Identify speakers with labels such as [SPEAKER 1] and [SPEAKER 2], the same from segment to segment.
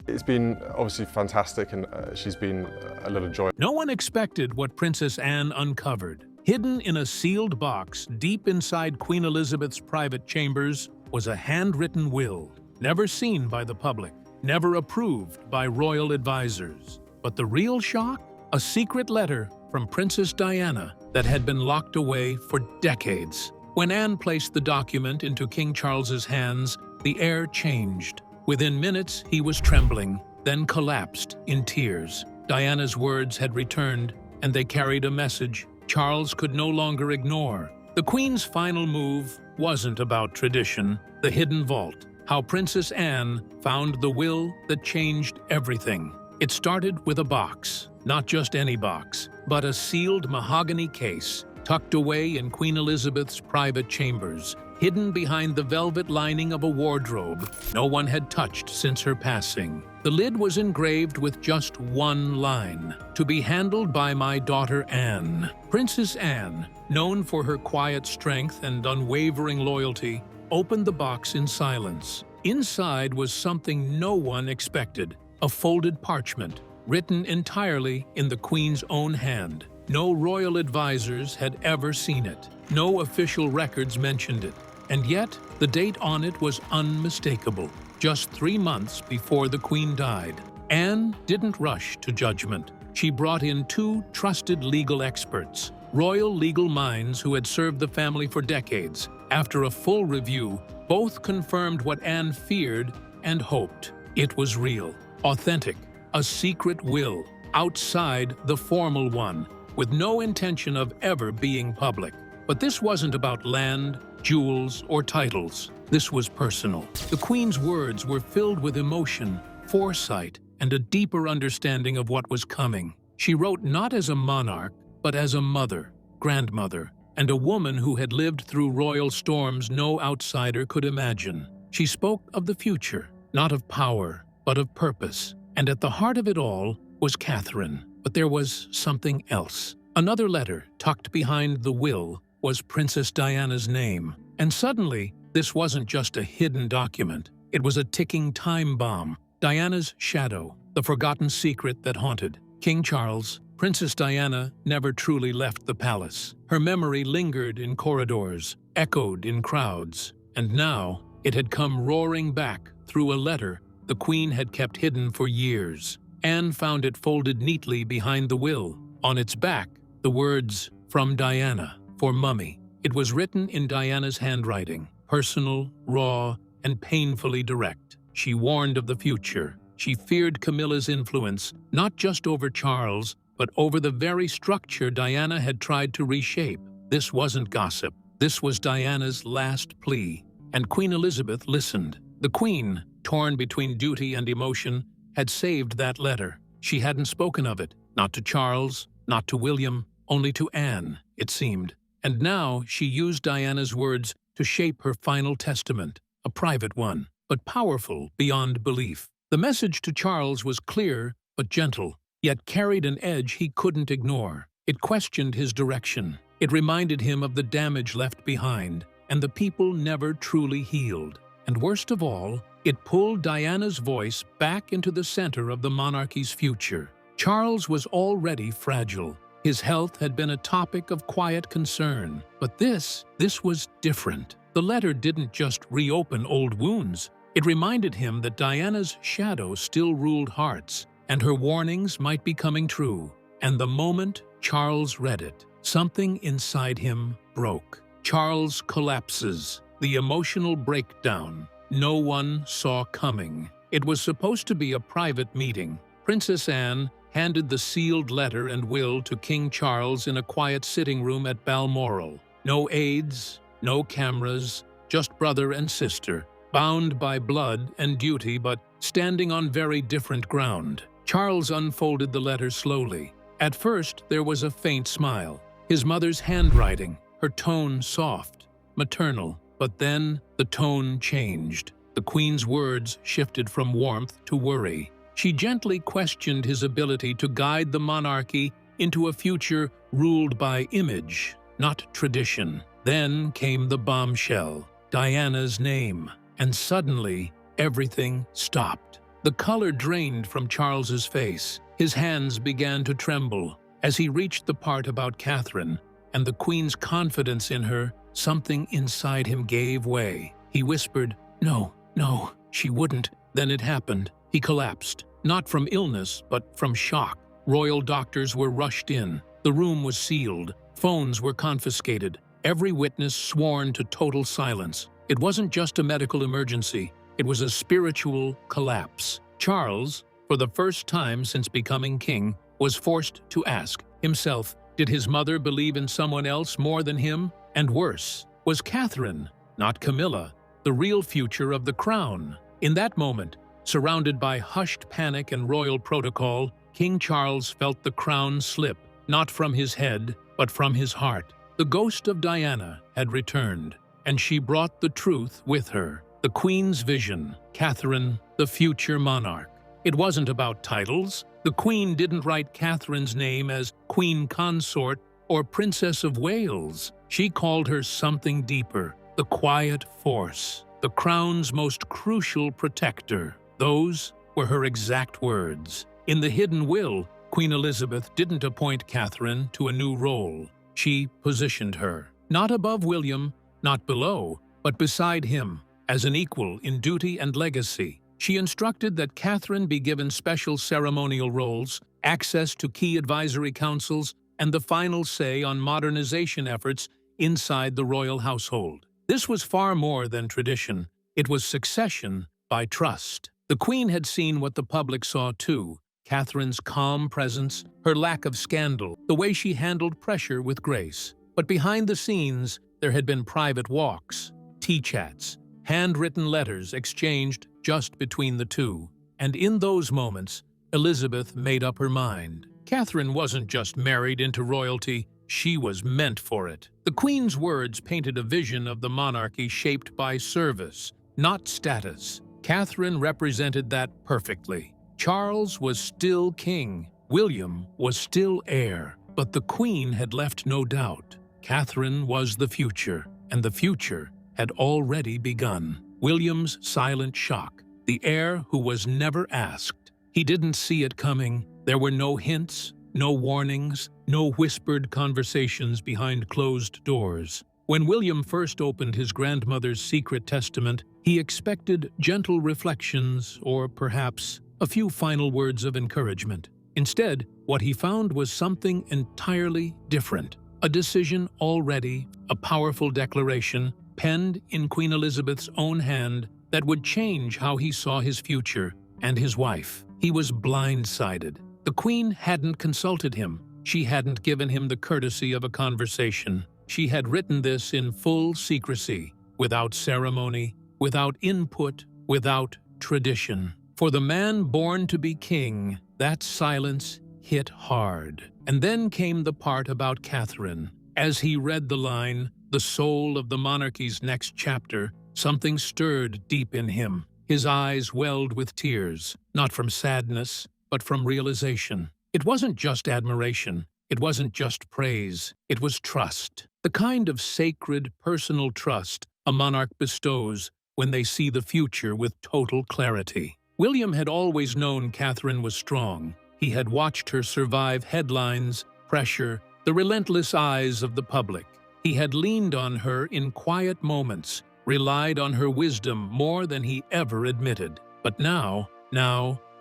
[SPEAKER 1] It's been obviously fantastic, and she's been a little joy.
[SPEAKER 2] No one expected what Princess Anne uncovered. Hidden in a sealed box deep inside Queen Elizabeth's private chambers was a handwritten will, never seen by the public, never approved by royal advisors. But the real shock? A secret letter from Princess Diana that had been locked away for decades. When Anne placed the document into King Charles's hands, the air changed. Within minutes, he was trembling, then collapsed in tears. Diana's words had returned, and they carried a message Charles could no longer ignore. The Queen's final move wasn't about tradition, the hidden vault, how Princess Anne found the will that changed everything. It started with a box, not just any box, but a sealed mahogany case tucked away in Queen Elizabeth's private chambers, hidden behind the velvet lining of a wardrobe no one had touched since her passing. The lid was engraved with just one line, "To be handled by my daughter Anne." Princess Anne, known for her quiet strength and unwavering loyalty, opened the box in silence. Inside was something no one expected, a folded parchment, written entirely in the Queen's own hand. No royal advisors had ever seen it. No official records mentioned it. And yet, the date on it was unmistakable. Just 3 months before the Queen died. Anne didn't rush to judgment. She brought in 2 trusted legal experts, royal legal minds who had served the family for decades. After a full review, both confirmed what Anne feared and hoped. It was real, authentic, a secret will, outside the formal one, with no intention of ever being public. But this wasn't about land, jewels, or titles. This was personal. The Queen's words were filled with emotion, foresight, and a deeper understanding of what was coming. She wrote not as a monarch, but as a mother, grandmother, and a woman who had lived through royal storms no outsider could imagine. She spoke of the future, not of power, but of purpose. And at the heart of it all was Catherine. But there was something else. Another letter tucked behind the will was Princess Diana's name. And suddenly, this wasn't just a hidden document. It was a ticking time bomb. Diana's shadow, the forgotten secret that haunted King Charles. Princess Diana never truly left the palace. Her memory lingered in corridors, echoed in crowds. And now, it had come roaring back through a letter the Queen had kept hidden for years. Anne found it folded neatly behind the will. On its back, the words, "From Diana, for Mummy." It was written in Diana's handwriting, personal, raw, and painfully direct. She warned of the future. She feared Camilla's influence, not just over Charles, but over the very structure Diana had tried to reshape. This wasn't gossip. This was Diana's last plea. And Queen Elizabeth listened. The Queen, torn between duty and emotion, had saved that letter. She hadn't spoken of it, not to Charles, not to William, only to Anne, it seemed. And now she used Diana's words to shape her final testament, a private one, but powerful beyond belief. The message to Charles was clear but gentle, yet carried an edge he couldn't ignore. It questioned his direction. It reminded him of the damage left behind, and the people never truly healed. And worst of all, it pulled Diana's voice back into the center of the monarchy's future. Charles was already fragile. His health had been a topic of quiet concern. But this was different. The letter didn't just reopen old wounds. It reminded him that Diana's shadow still ruled hearts, and her warnings might be coming true. And the moment Charles read it, something inside him broke. Charles collapses, the emotional breakdown no one saw coming. It was supposed to be a private meeting. Princess Anne handed the sealed letter and will to King Charles in a quiet sitting room at Balmoral. No aides, no cameras, just brother and sister, bound by blood and duty but standing on very different ground. Charles unfolded the letter slowly. At first, there was a faint smile. His mother's handwriting, her tone soft, maternal. But then the tone changed. The Queen's words shifted from warmth to worry. She gently questioned his ability to guide the monarchy into a future ruled by image, not tradition. Then came the bombshell, Diana's name, and suddenly everything stopped. The color drained from Charles's face. His hands began to tremble. As he reached the part about Catherine and the Queen's confidence in her, something inside him gave way. He whispered, "No, no, she wouldn't." Then it happened. He collapsed, not from illness, but from shock. Royal doctors were rushed in. The room was sealed. Phones were confiscated. Every witness sworn to total silence. It wasn't just a medical emergency. It was a spiritual collapse. Charles, for the first time since becoming king, was forced to ask himself, did his mother believe in someone else more than him? And worse, was Catherine, not Camilla, the real future of the crown? In that moment, surrounded by hushed panic and royal protocol, King Charles felt the crown slip, not from his head, but from his heart. The ghost of Diana had returned, and she brought the truth with her. The Queen's vision, Catherine, the future monarch. It wasn't about titles. The Queen didn't write Catherine's name as Queen Consort or Princess of Wales. She called her something deeper, the quiet force, the crown's most crucial protector. Those were her exact words. In the hidden will, Queen Elizabeth didn't appoint Catherine to a new role. She positioned her, not above William, not below, but beside him, as an equal in duty and legacy. She instructed that Catherine be given special ceremonial roles, access to key advisory councils, and the final say on modernization efforts inside the royal household. This was far more than tradition. It was succession by trust. The Queen had seen what the public saw too: Catherine's calm presence, her lack of scandal, the way she handled pressure with grace. But behind the scenes, there had been private walks, tea chats, handwritten letters exchanged just between the two. And in those moments, Elizabeth made up her mind. Catherine wasn't just married into royalty, she was meant for it. The Queen's words painted a vision of the monarchy shaped by service, not status. Catherine represented that perfectly. Charles was still king, William was still heir, but the Queen had left no doubt. Catherine was the future, and the future had already begun. William's silent shock, the heir who was never asked. He didn't see it coming. There were no hints, no warnings, no whispered conversations behind closed doors. When William first opened his grandmother's secret testament, he expected gentle reflections or perhaps a few final words of encouragement. Instead, what he found was something entirely different. A decision already, a powerful declaration, penned in Queen Elizabeth's own hand that would change how he saw his future and his wife. He was blindsided. The Queen hadn't consulted him. She hadn't given him the courtesy of a conversation. She had written this in full secrecy, without ceremony, without input, without tradition. For the man born to be king, that silence hit hard. And then came the part about Catherine. As he read the line, "The soul of the monarchy's next chapter," something stirred deep in him. His eyes welled with tears, not from sadness, but from realization. It wasn't just admiration. It wasn't just praise. It was trust. The kind of sacred, personal trust a monarch bestows when they see the future with total clarity. William had always known Catherine was strong. He had watched her survive headlines, pressure, the relentless eyes of the public. He had leaned on her in quiet moments, relied on her wisdom more than he ever admitted. But now,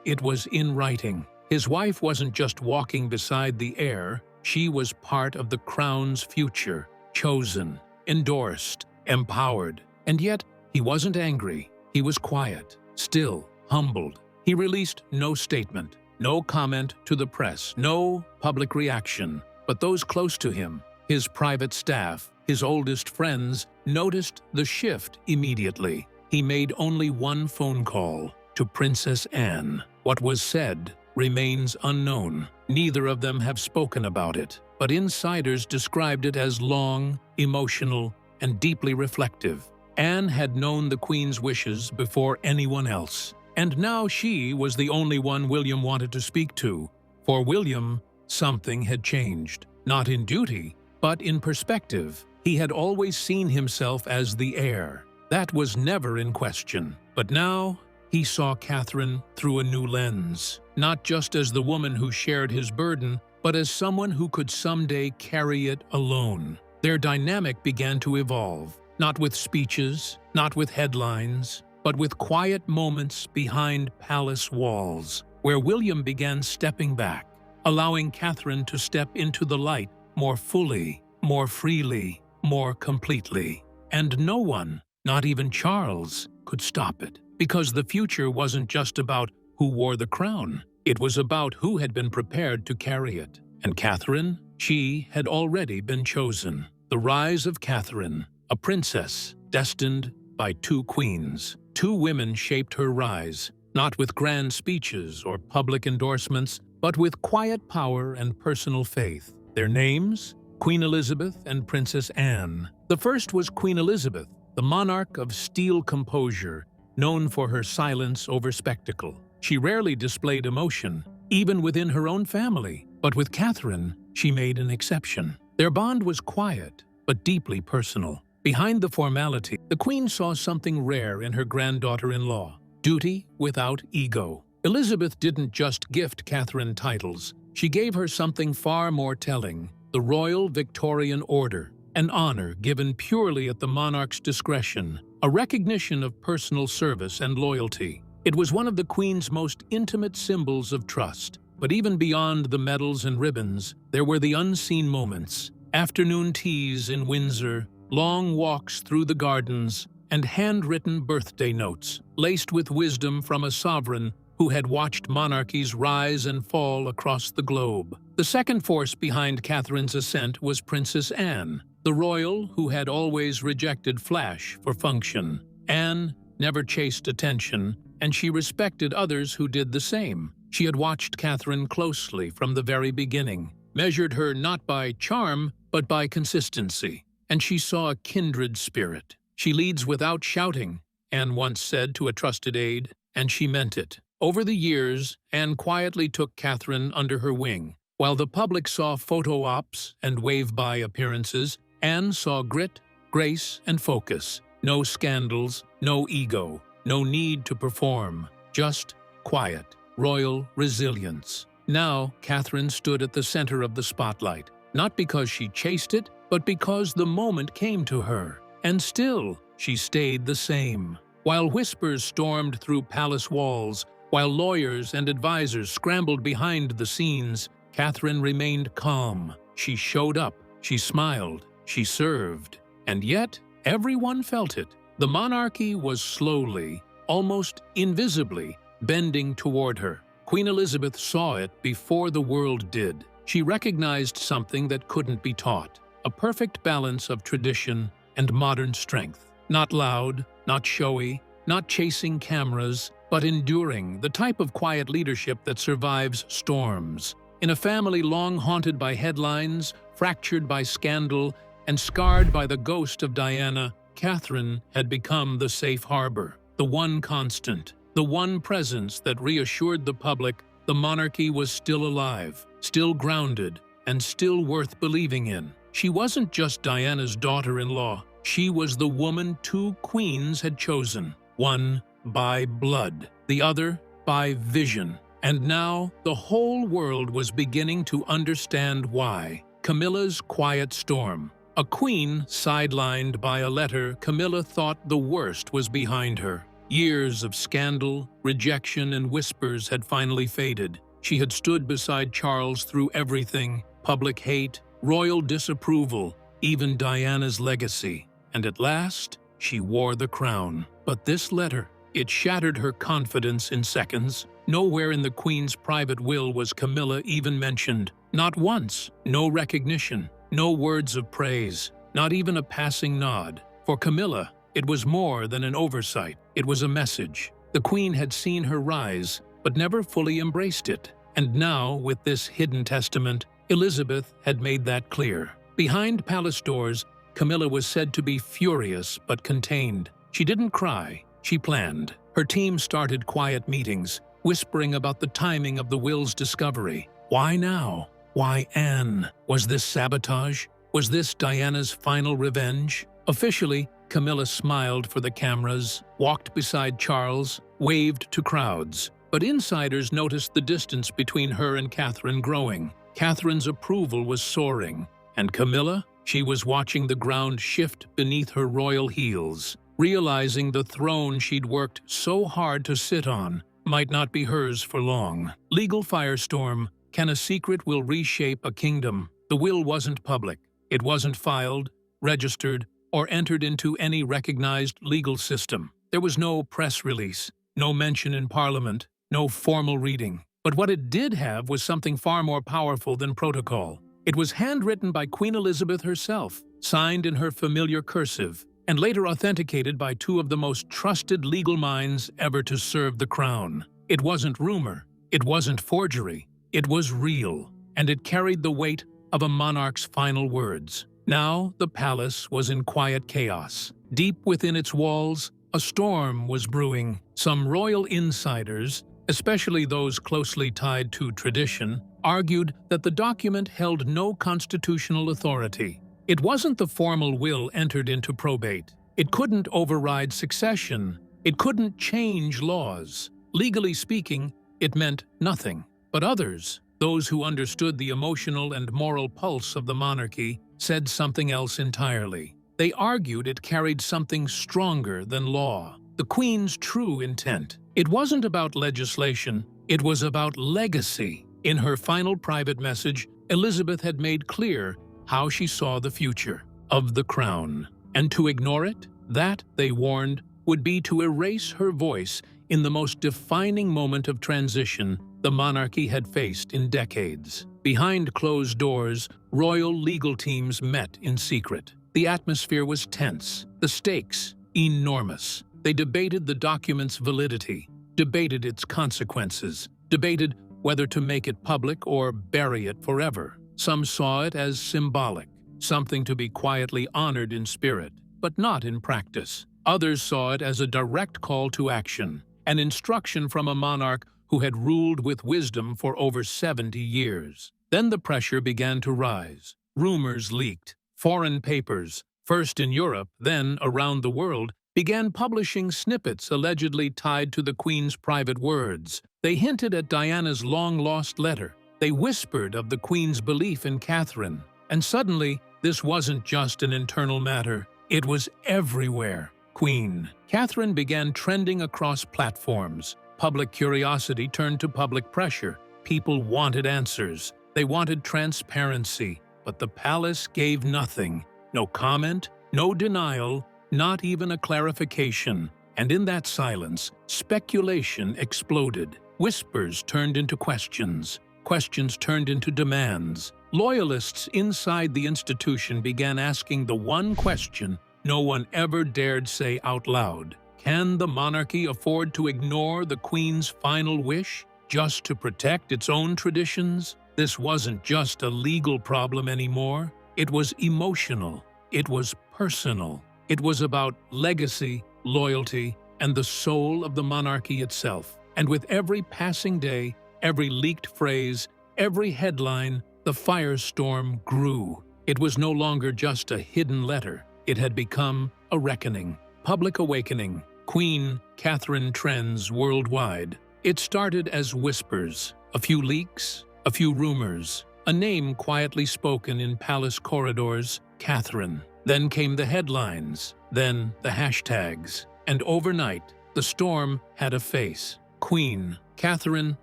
[SPEAKER 2] it was in writing. His wife wasn't just walking beside the heir, she was part of the crown's future, chosen, endorsed, empowered. And yet, he wasn't angry. He was quiet, still, humbled. He released no statement, no comment to the press, no public reaction. But those close to him, his private staff, his oldest friends, noticed the shift immediately. He made only one phone call to Princess Anne. What was said remains unknown. Neither of them have spoken about it, but insiders described it as long, emotional, and deeply reflective. Anne had known the Queen's wishes before anyone else, and now she was the only one William wanted to speak to. For William, something had changed, not in duty, but in perspective. He had always seen himself as the heir. That was never in question. But now, he saw Catherine through a new lens, not just as the woman who shared his burden, but as someone who could someday carry it alone. Their dynamic began to evolve, not with speeches, not with headlines, but with quiet moments behind palace walls, where William began stepping back, allowing Catherine to step into the light more fully, more freely, more completely. And no one, not even Charles, could stop it, because the future wasn't just about who wore the crown. It was about who had been prepared to carry it. And Catherine, she had already been chosen. The rise of Catherine, a princess destined by two queens. Two women shaped her rise, not with grand speeches or public endorsements, but with quiet power and personal faith. Their names? Queen Elizabeth and Princess Anne. The first was Queen Elizabeth, the monarch of steel composure, known for her silence over spectacle. She rarely displayed emotion, even within her own family, but with Catherine, she made an exception. Their bond was quiet, but deeply personal. Behind the formality, the Queen saw something rare in her granddaughter-in-law: duty without ego. Elizabeth didn't just gift Catherine titles, she gave her something far more telling: the Royal Victorian Order, an honor given purely at the monarch's discretion, a recognition of personal service and loyalty. It was one of the Queen's most intimate symbols of trust. But even beyond the medals and ribbons, there were the unseen moments: afternoon teas in Windsor, long walks through the gardens, and handwritten birthday notes, laced with wisdom from a sovereign who had watched monarchies rise and fall across the globe. The second force behind Catherine's ascent was Princess Anne, the royal who had always rejected flash for function. Anne never chased attention, and she respected others who did the same. She had watched Catherine closely from the very beginning, measured her not by charm, but by consistency, and she saw a kindred spirit. "She leads without shouting," Anne once said to a trusted aide, and she meant it. Over the years, Anne quietly took Catherine under her wing. While the public saw photo ops and wave-by appearances, Anne saw grit, grace, and focus. No scandals, no ego, no need to perform, just quiet, royal resilience. Now, Catherine stood at the center of the spotlight, not because she chased it, but because the moment came to her. And still, she stayed the same. While whispers stormed through palace walls, while lawyers and advisors scrambled behind the scenes, Catherine remained calm. She showed up, she smiled, she served. And yet, everyone felt it. The monarchy was slowly, almost invisibly, bending toward her. Queen Elizabeth saw it before the world did. She recognized something that couldn't be taught: a perfect balance of tradition and modern strength. Not loud, not showy, not chasing cameras, but enduring, the type of quiet leadership that survives storms. In a family long haunted by headlines, fractured by scandal, and scarred by the ghost of Diana, Catherine had become the safe harbor, the one constant, the one presence that reassured the public the monarchy was still alive, still grounded, and still worth believing in. She wasn't just Diana's daughter-in-law. She was the woman two queens had chosen, one by blood, the other by vision. And now the whole world was beginning to understand why. Camilla's quiet storm. A queen sidelined by a letter Camilla thought the worst was behind her. Years of scandal, rejection, and whispers had finally faded. She had stood beside Charles through everything: public hate, royal disapproval, even Diana's legacy. And at last, she wore the crown. But this letter, it shattered her confidence in seconds. Nowhere in the Queen's private will was Camilla even mentioned. Not once. No recognition. No words of praise. Not even a passing nod. For Camilla, it was more than an oversight. It was a message. The Queen had seen her rise, but never fully embraced it. And now, with this hidden testament, Elizabeth had made that clear. Behind palace doors, Camilla was said to be furious but contained. She didn't cry. She planned. Her team started quiet meetings, whispering about the timing of the will's discovery. Why now? Why Anne? Was this sabotage? Was this Diana's final revenge? Officially, Camilla smiled for the cameras, walked beside Charles, waved to crowds. But insiders noticed the distance between her and Catherine growing. Catherine's approval was soaring. And Camilla? She was watching the ground shift beneath her royal heels, realizing the throne she'd worked so hard to sit on might not be hers for long. Legal firestorm. Can a secret will reshape a kingdom? The will wasn't public. It wasn't filed, registered, or entered into any recognized legal system. There was no press release, no mention in Parliament, no formal reading. But what it did have was something far more powerful than protocol. It was handwritten by Queen Elizabeth herself, signed in her familiar cursive, and later authenticated by two of the most trusted legal minds ever to serve the crown. It wasn't rumor, it wasn't forgery, it was real, and it carried the weight of a monarch's final words. Now the palace was in quiet chaos. Deep within its walls, a storm was brewing. Some royal insiders, especially those closely tied to tradition, argued that the document held no constitutional authority. It wasn't the formal will entered into probate. It couldn't override succession. It couldn't change laws. Legally speaking, it meant nothing. But others, those who understood the emotional and moral pulse of the monarchy, said something else entirely. They argued it carried something stronger than law, the Queen's true intent. It wasn't about legislation, it was about legacy. In her final private message, Elizabeth had made clear how she saw the future of the crown. And to ignore it, that, they warned, would be to erase her voice in the most defining moment of transition the monarchy had faced in decades. Behind closed doors, royal legal teams met in secret. The atmosphere was tense, the stakes enormous. They debated the document's validity, debated its consequences, debated whether to make it public or bury it forever. Some saw it as symbolic, something to be quietly honored in spirit, but not in practice. Others saw it as a direct call to action, an instruction from a monarch who had ruled with wisdom for over 70 years. Then the pressure began to rise. Rumors leaked. Foreign papers, first in Europe, then around the world, began publishing snippets allegedly tied to the Queen's private words. They hinted at Diana's long-lost letter. They whispered of the Queen's belief in Catherine. And suddenly, this wasn't just an internal matter. It was everywhere. Queen Catherine began trending across platforms. Public curiosity turned to public pressure. People wanted answers. They wanted transparency. But the palace gave nothing. No comment, no denial, not even a clarification. And in that silence, speculation exploded. Whispers turned into questions. Questions turned into demands. Loyalists inside the institution began asking the one question no one ever dared say out loud. Can the monarchy afford to ignore the Queen's final wish just to protect its own traditions? This wasn't just a legal problem anymore. It was emotional. It was personal. It was about legacy, loyalty, and the soul of the monarchy itself. And with every passing day, every leaked phrase, every headline, the firestorm grew. It was no longer just a hidden letter. It had become a reckoning, public awakening. Queen Catherine trends worldwide. It started as whispers, a few leaks, a few rumors, a name quietly spoken in palace corridors, Catherine. Then came the headlines, then the hashtags. And overnight, the storm had a face. Queen Catherine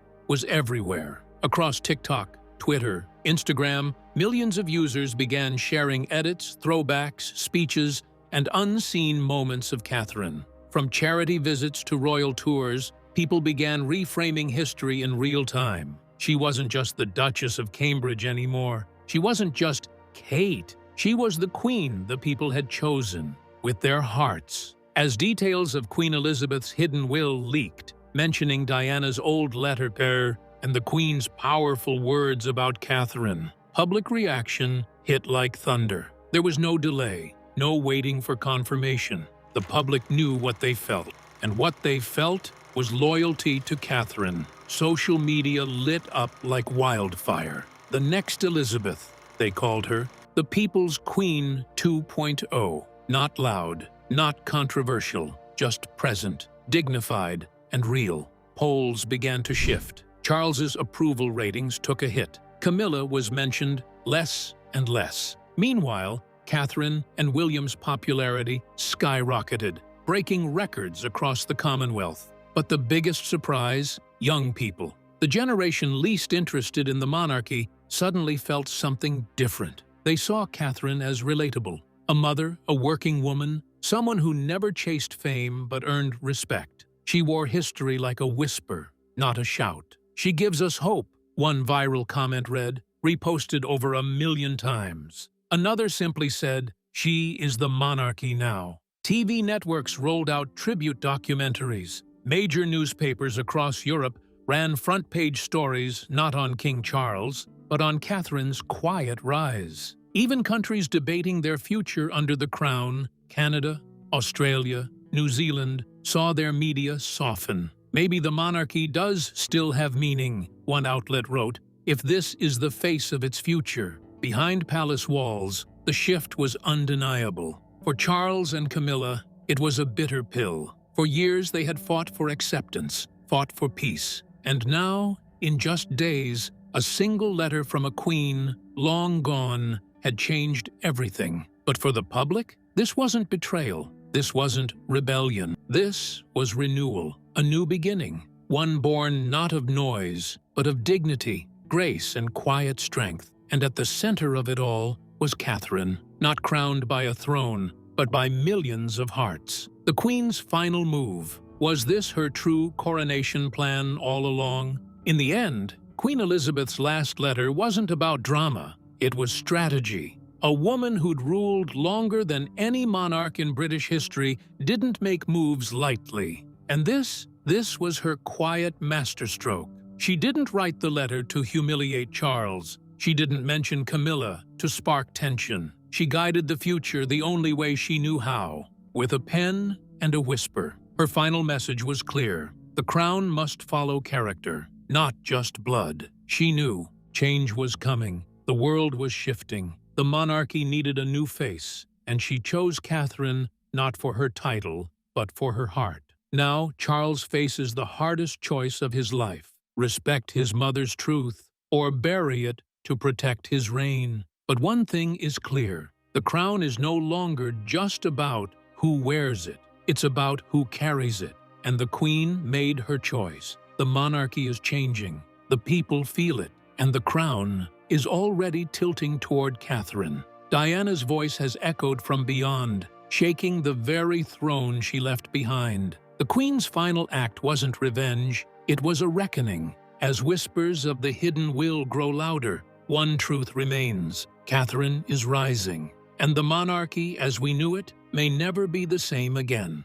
[SPEAKER 2] was everywhere. Across TikTok, Twitter, Instagram, millions of users began sharing edits, throwbacks, speeches, and unseen moments of Catherine. From charity visits to royal tours, people began reframing history in real time. She wasn't just the Duchess of Cambridge anymore. She wasn't just Kate. She was the queen the people had chosen, with their hearts. As details of Queen Elizabeth's hidden will leaked, mentioning Diana's old letter and the Queen's powerful words about Catherine, public reaction hit like thunder. There was no delay, no waiting for confirmation. The public knew what they felt, and what they felt was loyalty to Catherine. Social media lit up like wildfire. The next Elizabeth, they called her, the People's Queen 2.0. Not loud, not controversial, just present, dignified, and real. Polls began to shift. Charles's approval ratings took a hit. Camilla was mentioned less and less. Meanwhile, Catherine and William's popularity skyrocketed, breaking records across the Commonwealth. But the biggest surprise, young people. The generation least interested in the monarchy suddenly felt something different. They saw Catherine as relatable, a mother, a working woman, someone who never chased fame but earned respect. She wore history like a whisper, not a shout. "She gives us hope," one viral comment read, reposted over 1 million times. Another simply said, "She is the monarchy now." TV networks rolled out tribute documentaries. Major newspapers across Europe ran front-page stories not on King Charles, but on Catherine's quiet rise. Even countries debating their future under the crown, Canada, Australia, New Zealand, saw their media soften. "Maybe the monarchy does still have meaning," one outlet wrote, "if this is the face of its future." Behind palace walls, the shift was undeniable. For Charles and Camilla, it was a bitter pill. For years they had fought for acceptance, fought for peace. And now, in just days, a single letter from a queen, long gone, had changed everything. But for the public, this wasn't betrayal. This wasn't rebellion. This was renewal, a new beginning, one born not of noise, but of dignity, grace, and quiet strength. And at the center of it all was Catherine, not crowned by a throne, but by millions of hearts. The Queen's final move. Was this her true coronation plan all along? In the end, Queen Elizabeth's last letter wasn't about drama. It was strategy. A woman who'd ruled longer than any monarch in British history didn't make moves lightly. And this was her quiet masterstroke. She didn't write the letter to humiliate Charles. She didn't mention Camilla to spark tension. She guided the future the only way she knew how, with a pen and a whisper. Her final message was clear. The crown must follow character, not just blood. She knew change was coming. The world was shifting. The monarchy needed a new face, and she chose Catherine not for her title, but for her heart. Now, Charles faces the hardest choice of his life: respect his mother's truth or bury it to protect his reign. But one thing is clear: the crown is no longer just about who wears it. It's about who carries it. And the Queen made her choice. The monarchy is changing. The people feel it. And the crown is already tilting toward Catherine. Diana's voice has echoed from beyond, shaking the very throne she left behind. The Queen's final act wasn't revenge. It was a reckoning. As whispers of the hidden will grow louder, one truth remains: Catherine is rising. And the monarchy, as we knew it, may never be the same again.